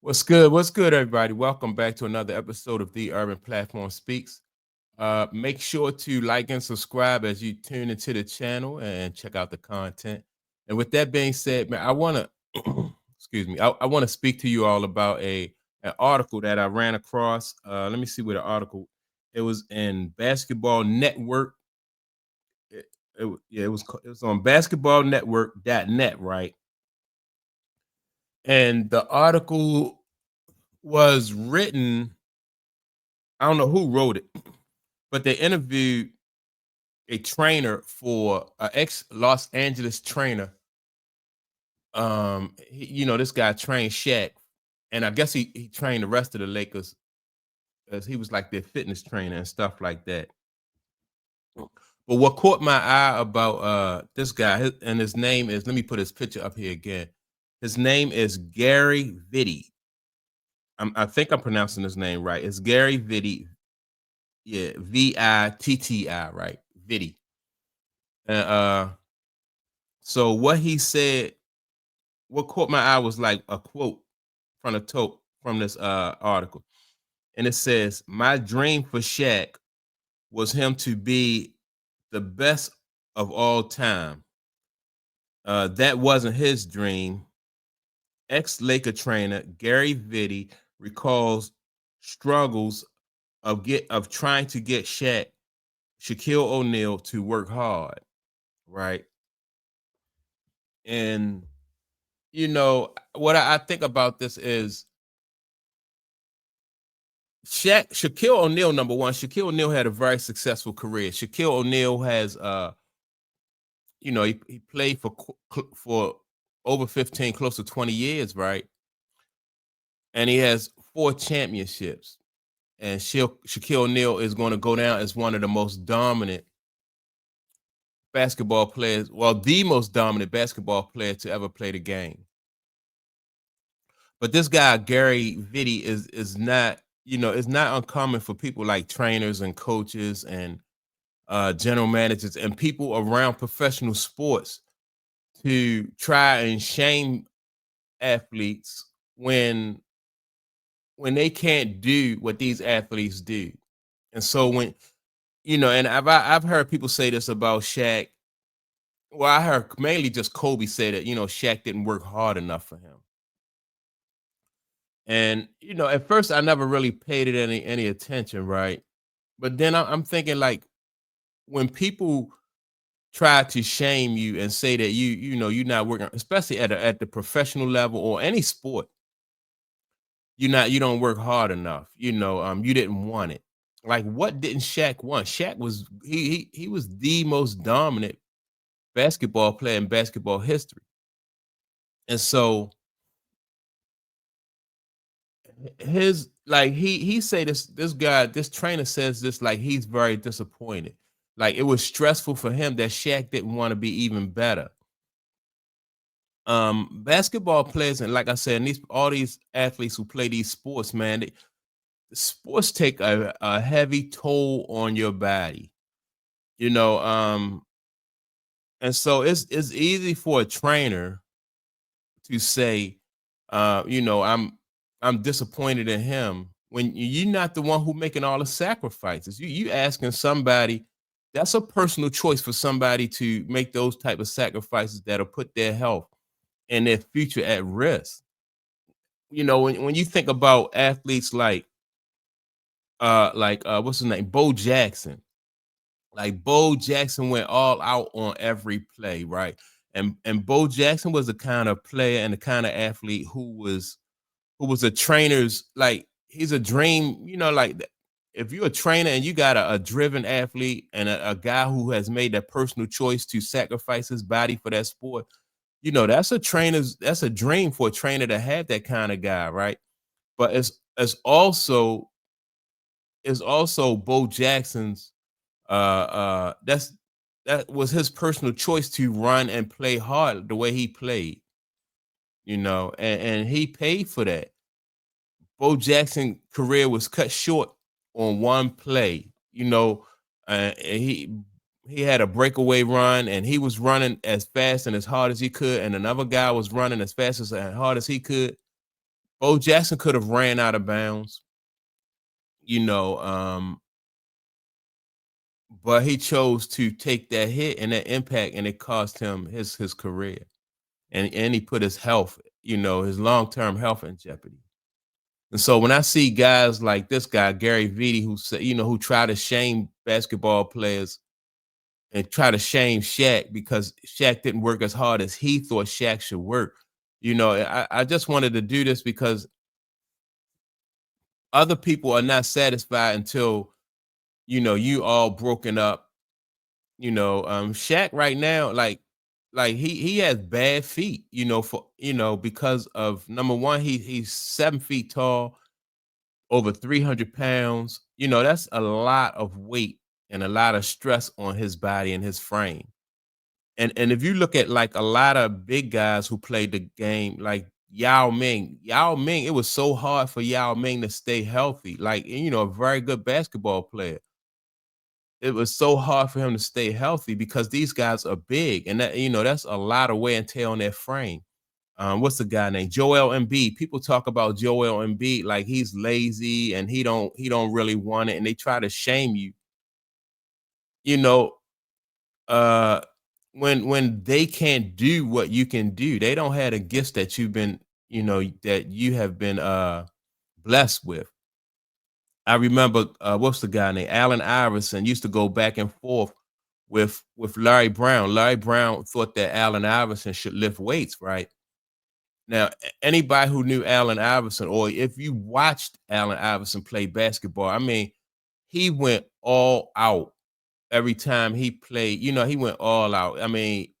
What's good? What's good, everybody? Welcome back to another episode of The Urban Platform Speaks. Make sure to like and subscribe as you tune into the channel and check out the content. And with that being said, man, I want to excuse me. I want to speak to you all about a an article that I ran across. Let me see where the article. It was in Basketball Network. It was on basketballnetwork.net, right? And the article was written. I don't know who wrote it, but they interviewed a trainer for an ex Los Angeles trainer. This guy trained Shaq, and I guess he trained the rest of the Lakers as he was like their fitness trainer and stuff like that. But what caught my eye about this guy, and his name is, let me put his picture up here again. His name is Gary Vitti. I think I'm pronouncing his name right. It's Gary Vitti. Yeah, Vitti, right? Vitti. And so what he said, what caught my eye was like a quote from from this article. And it says, "My dream for Shaq was him to be the best of all time. That wasn't his dream." Ex-Laker trainer Gary Vitti recalls struggles of trying to get Shaquille O'Neal to work hard, right? And what I think about this is Shaquille O'Neal, number one. Shaquille O'Neal had a very successful career. Shaquille O'Neal has, he played for over 15, close to 20 years, right? And he has 4 championships. And Shaquille O'Neal is going to go down as one of the most dominant basketball players, well, the most dominant basketball player to ever play the game. But this guy Gary Vitti is not, it's not uncommon for people like trainers and coaches and general managers and people around professional sports to try and shame athletes when they can't do what these athletes do. And so when and I've heard people say this about Shaq. Well, I heard mainly just Kobe say that Shaq didn't work hard enough for him. And at first I never really paid it any attention, right? But then I'm thinking, like, when people try to shame you and say that you're not working, especially at the professional level or any sport, you don't work hard enough. You didn't want it. Like, what didn't Shaq want? Shaq was he was the most dominant basketball player in basketball history. And so his like he say this guy, this trainer says this, like, he's very disappointed. Like, it was stressful for him that Shaq didn't want to be even better. Basketball players, and like I said, and all these athletes who play these sports, man, sports take a heavy toll on your body. You know, and so it's easy for a trainer to say, I'm disappointed in him when you're not the one who making all the sacrifices. You asking somebody, that's a personal choice for somebody to make those type of sacrifices that'll put their health and their future at risk. When you think about athletes what's his name, Bo Jackson. Like, Bo Jackson went all out on every play, right? And Bo Jackson was the kind of player and the kind of athlete who was a trainer's, like, he's a dream, like, if you're a trainer and you got a driven athlete and a guy who has made that personal choice to sacrifice his body for that sport, that's a dream for a trainer to have that kind of guy, right? But it's also Bo Jackson's that was his personal choice to run and play hard the way he played, and he paid for that. Bo Jackson career was cut short on one play. And he had a breakaway run, and he was running as fast and as hard as he could, and another guy was running as fast as hard as he could. Bo Jackson could have ran out of bounds, you know, but he chose to take that hit and that impact, and it cost him his career, and he put his health, his long term health in jeopardy. And so when I see guys like this guy Gary Vitti, who say, who try to shame basketball players and try to shame Shaq because Shaq didn't work as hard as he thought Shaq should work. I just wanted to do this because other people are not satisfied until you all broken up. Shaq right now, like he has bad feet, because of number one, he's 7 feet tall, over 300 pounds. That's a lot of weight and a lot of stress on his body and his frame. And if you look at like a lot of big guys who played the game, like Yao Ming, it was so hard for Yao Ming to stay healthy. Like, a very good basketball player. It was so hard for him to stay healthy because these guys are big, and that's a lot of wear and tear on their frame. What's the guy named Joel Embiid? People talk about Joel Embiid like he's lazy and he don't really want it, and they try to shame you. You know, uh, when they can't do what you can do, they don't have the gifts that that you have been blessed with. I remember what's the guy named Allen Iverson used to go back and forth with Larry Brown. Larry Brown thought that Allen Iverson should lift weights, right? Now, anybody who knew Allen Iverson, or if you watched Allen Iverson play basketball, I mean, he went all out every time he played. He went all out. I mean,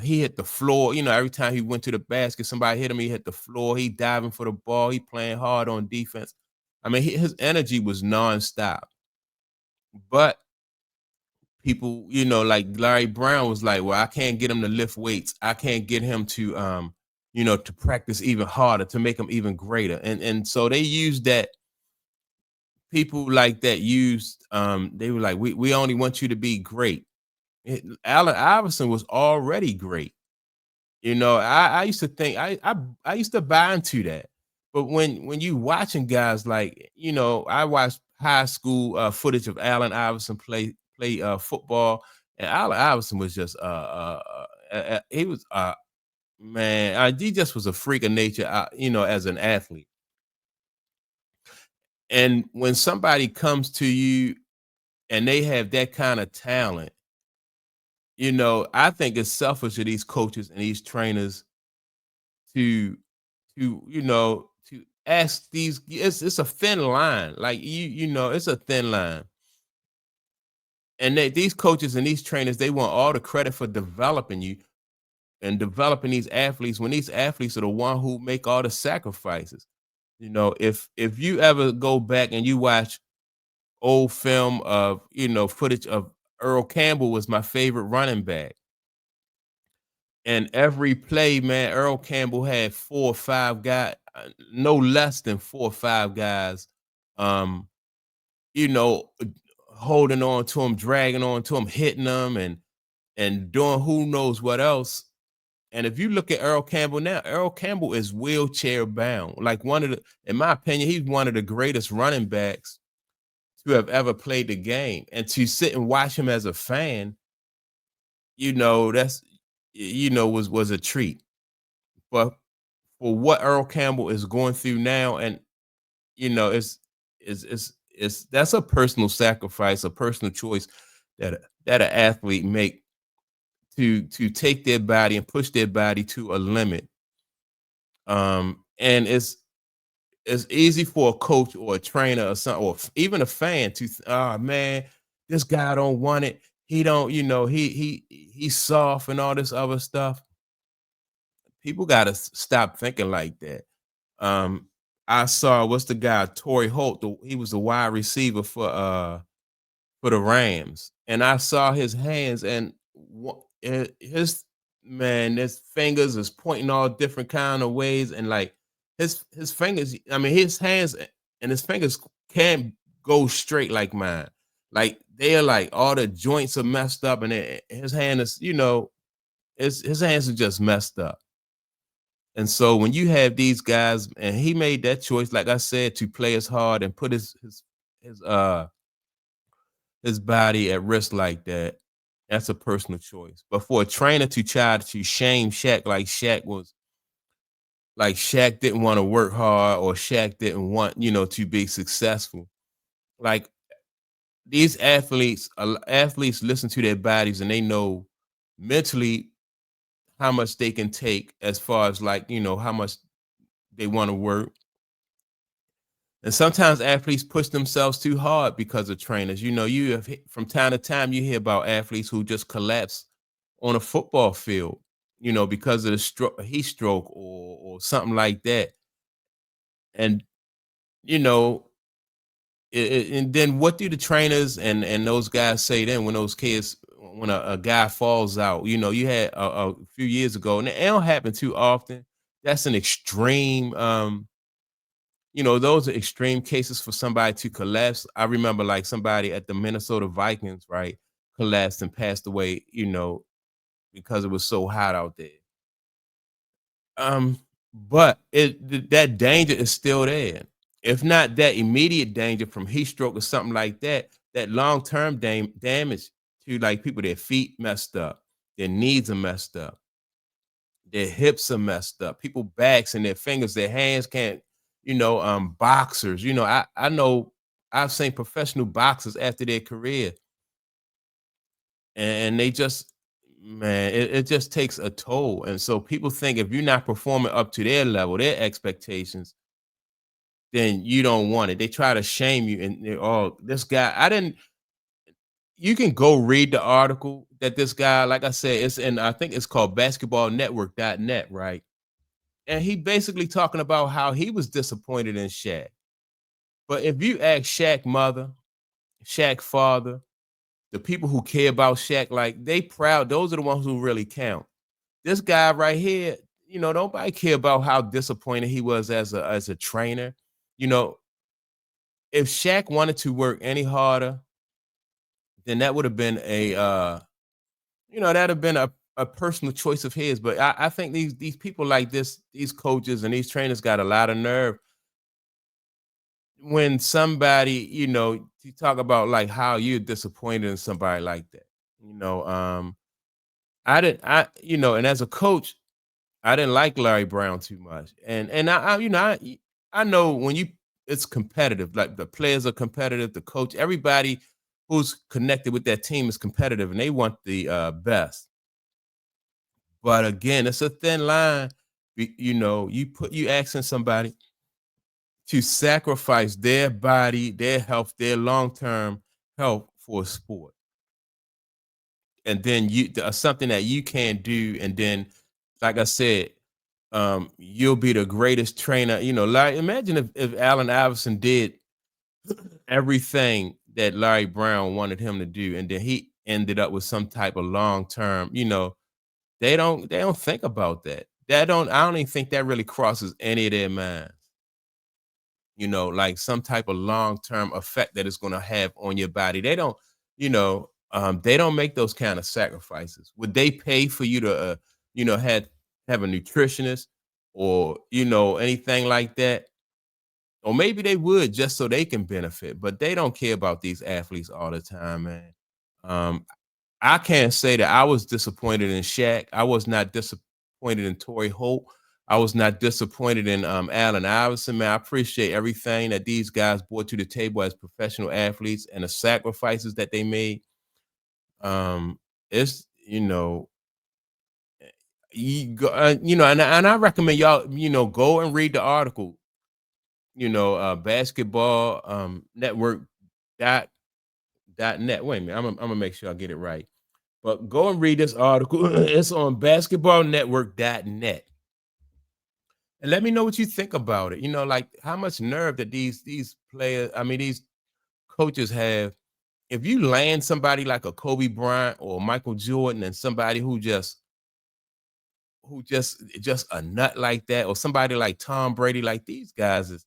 he hit the floor. Every time he went to the basket, somebody hit him. He hit the floor. He diving for the ball. He playing hard on defense. I mean, his energy was nonstop. But people, like Larry Brown was like, well, I can't get him to lift weights. I can't get him to practice even harder, to make him even greater. And so they used that. People like that used, they were like, we only want you to be great. Allen Iverson was already great. I used to think I used to buy into that. But when you watching guys like, I watched high school footage of Allen Iverson play football, and Allen Iverson was just he was man, he just was a freak of nature, as an athlete. And when somebody comes to you and they have that kind of talent, I think it's selfish of these coaches and these trainers to to ask these. It's a thin line. Like it's a thin line. And these coaches and these trainers, they want all the credit for developing you and developing these athletes when these athletes are the one who make all the sacrifices. If you ever go back and you watch old film of footage of Earl Campbell, was my favorite running back. And every play, man, Earl Campbell had 4 or 5 guys, no less than 4 or 5 guys, um, you know, holding on to him, dragging on to him, hitting him, and doing who knows what else. And if you look at Earl Campbell now, Earl Campbell is wheelchair bound. Like in my opinion, he's one of the greatest running backs to have ever played the game. And to sit and watch him as a fan, that's was a treat. But for what Earl Campbell is going through now, and it's that's a personal sacrifice, a personal choice that an athlete make to take their body and push their body to a limit. And it's easy for a coach or a trainer or something, or even a fan to, oh man, this guy don't want it. He don't, he's soft and all this other stuff. People got to stop thinking like that. I saw, what's the guy, Torrey Holt, he was a wide receiver for the Rams, and I saw his hands, and his his fingers is pointing all different kind of ways, and like his fingers, I mean his hands and his fingers can't go straight like mine. Like they're like all the joints are messed up, and his hand is, his hands are just messed up. And so when you have these guys, and he made that choice, like I said, to play as hard and put his his body at risk like that, that's a personal choice. But for a trainer to try to shame Shaq, like Shaq didn't want to work hard, or Shaq didn't want, to be successful. Like, these athletes listen to their bodies, and they know mentally how much they can take, as far as, like, how much they want to work. And sometimes athletes push themselves too hard because of trainers. From time to time you hear about athletes who just collapse on a football field, because of the heat stroke, or something like that. And you know, and then what do the trainers and those guys say then, when a guy falls out? You had a few years ago, and it don't happen too often. That's an extreme. Those are extreme cases for somebody to collapse. I remember, like, somebody at the Minnesota Vikings, right, collapsed and passed away, because it was so hot out there. But that danger is still there. If not that immediate danger from heat stroke or something like that, that long term damage to, like, people, their feet messed up, their knees are messed up, their hips are messed up, people backs and their fingers, their hands can't, boxers. I know I've seen professional boxers after their career, and they just, man, it just takes a toll. And so people think if you're not performing up to their level, their expectations, then you don't want it. They try to shame you, and oh, this guy, I didn't. You can go read the article that this guy, like I said, it's in, I think it's called basketballnetwork.net, right? And he basically talking about how he was disappointed in Shaq. But if you ask Shaq mother, Shaq father, the people who care about Shaq, like, they proud, those are the ones who really count. This guy right here, nobody care about how disappointed he was as a trainer. You know, if Shaq wanted to work any harder, then that would have been that'd have been a personal choice of his. But I think these people like this, these coaches and these trainers, got a lot of nerve when somebody, you talk about, like, how you're disappointed in somebody like that. You know, I didn't and as a coach, I didn't like Larry Brown too much. And I know when it's competitive, like, the players are competitive, the coach, everybody who's connected with that team is competitive, and they want the best. But again, it's a thin line. You asking somebody to sacrifice their body, their health, their long-term health for a sport. And then something that you can't do, and then, like I said, you'll be the greatest trainer. Like, imagine if Allen Iverson did everything that Larry Brown wanted him to do, and then he ended up with some type of long-term, they don't think about that. I don't even think that really crosses any of their minds. Like, some type of long-term effect that it's going to have on your body. They don't make those kind of sacrifices. Would they pay for you to, have a nutritionist, or, anything like that? Or maybe they would, just so they can benefit, but they don't care about these athletes all the time, man. Um, I can't say that I was disappointed in Shaq. I was not disappointed in Torrey Holt. I was not disappointed in Allen Iverson, man. I appreciate everything that these guys brought to the table as professional athletes, and the sacrifices that they made. It's, you go, and I recommend y'all, go and read the article. Basketball network dot net. Wait a minute, I'm gonna make sure I get it right. But go and read this article. It's on basketballnetwork.net. And let me know what you think about it. Like, how much nerve that these players, I mean, these coaches have. If you land somebody like a Kobe Bryant or Michael Jordan, and somebody who just a nut like that, or somebody like Tom Brady, like, these guys is,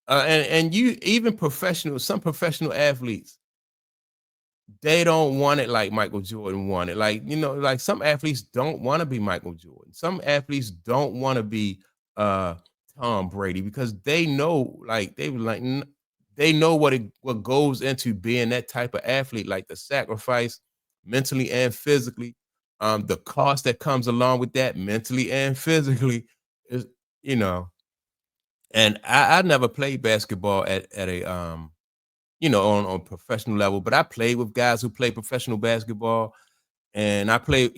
and you, even some professional athletes, they don't want it like Michael Jordan wanted. Like, like some athletes don't want to be Michael Jordan. Some athletes don't want to be uh Tom Brady because they know, like they were like they know what goes into being that type of athlete, like the sacrifice mentally and physically, the cost that comes along with that mentally and physically is, you know, and I never played basketball at a on professional level, but I played with guys who play professional basketball, and I played,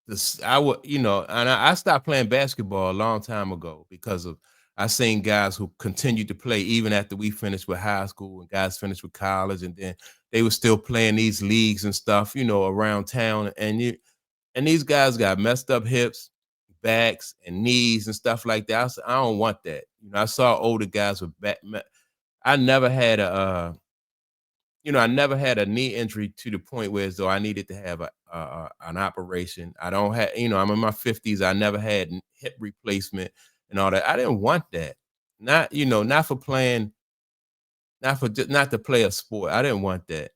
this I would, and I stopped playing basketball a long time ago because of I seen guys who continued to play even after we finished with high school and guys finished with college, and then they were still playing these leagues and stuff, around town, and these guys got messed up hips, backs, and knees and stuff like that. I don't want that. I saw older guys with I never had I never had a knee injury to the point where as though I needed to have an operation. I don't have, I'm in my 50s. I never had hip replacement and all that. I didn't want that. Not, not for playing, not to play a sport. I didn't want that.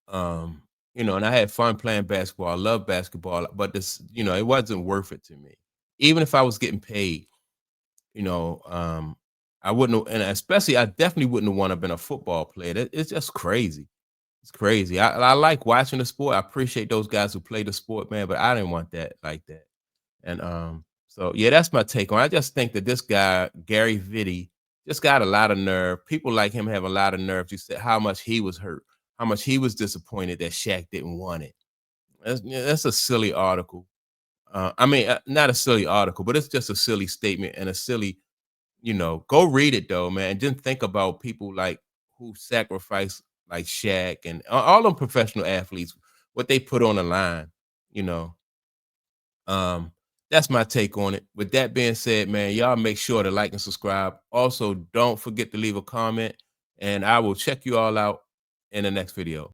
Um, and I had fun playing basketball. I love basketball, but it wasn't worth it to me. Even if I was getting paid, you know, um, I wouldn't, and especially I definitely wouldn't have want to been a football player. It's just crazy. It's crazy. I like watching the sport. I appreciate those guys who play the sport, man, but I didn't want that like that. And so yeah, that's my take on it. I just think that this guy, Gary Vitti, just got a lot of nerve. People like him have a lot of nerve. You said how much he was hurt, how much he was disappointed that Shaq didn't want it. That's a silly article. I mean, not a silly article, but it's just a silly statement and a silly, go read it though, man. And then think about people like who sacrifice like Shaq and all them professional athletes, what they put on the line, you know. Um, that's my take on it. With that being said, man, y'all make sure to like and subscribe. Also, don't forget to leave a comment, and I will check you all out in the next video.